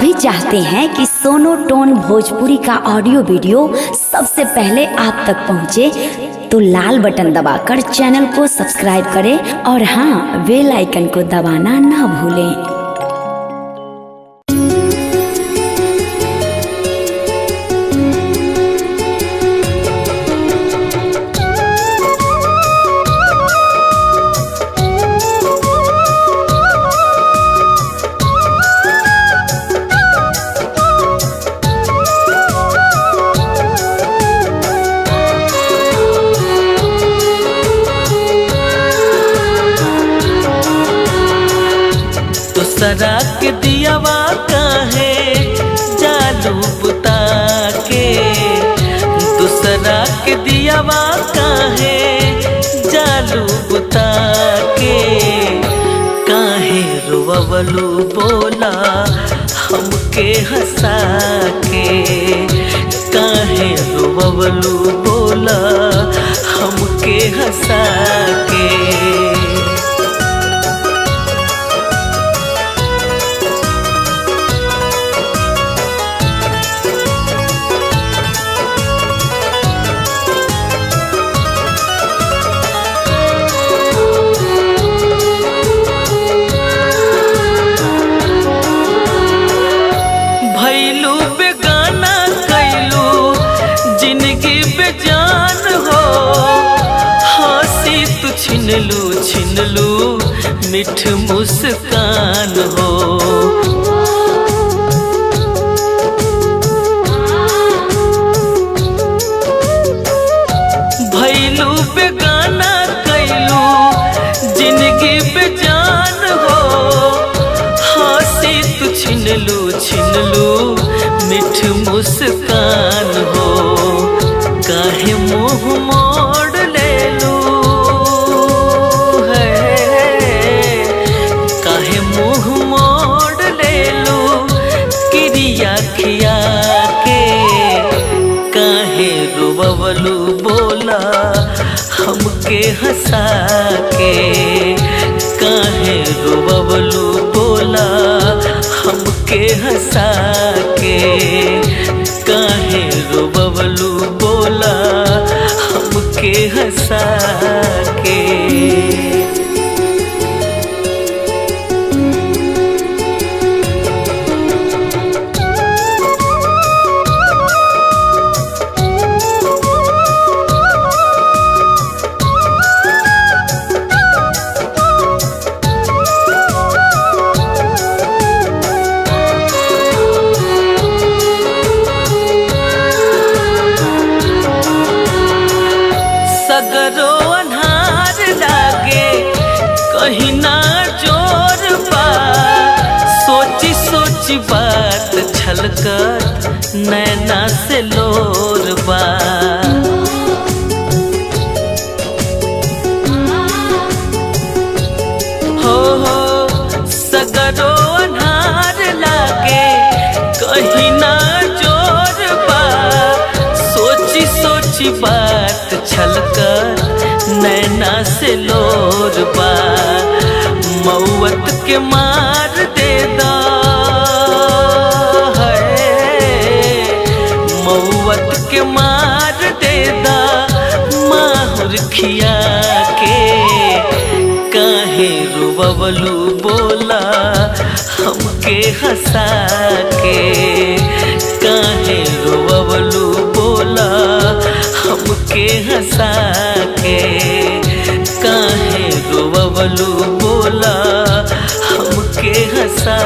भी चाहते हैं कि सोनो टोन भोजपुरी का ऑडियो वीडियो सबसे पहले आप तक पहुंचे, तो लाल बटन दबाकर चैनल को सब्सक्राइब करें और हाँ, बेल आइकन को दबाना ना भूलें। दूसरा के दियावा काहे जालू बुता के, दूसरा के दियावा काहे जालू बुता के, काहे रोवलू बोला हमके हंसा के, काहे रोवलू बोला हमके हंसा के। छिन लू मिठ मुस्कान हो, भैलू बेगाना कैलू जिंदगी बेजान हो, हंसी तू छिन लू मिठ मुस्कान हो, काहे मुँह मोड़ ले लू, खिया के, काहे रोवलू बोला हमके हंसा के, काहे रोवलू बोला हमके हंसा के, काहे रोवलू बोला हमके हंसा के। सगरो अन्हार लागे कहीं ना जोर बा, सोची सोची बात छलकत नैना से लोर बा, हो सगरो अन्हार लागे कहीं ना जोर बा, सोची सोची बात छलकर नैना से लोर बा, मौत के मार दे दा है, मौत के मार दे दा माहुर खिया के, काहे रोवलू बोला हमके हंसा के, काहे रोवलू बोला हमके हंसा के, काहे रोवलू बोला हमके हंसा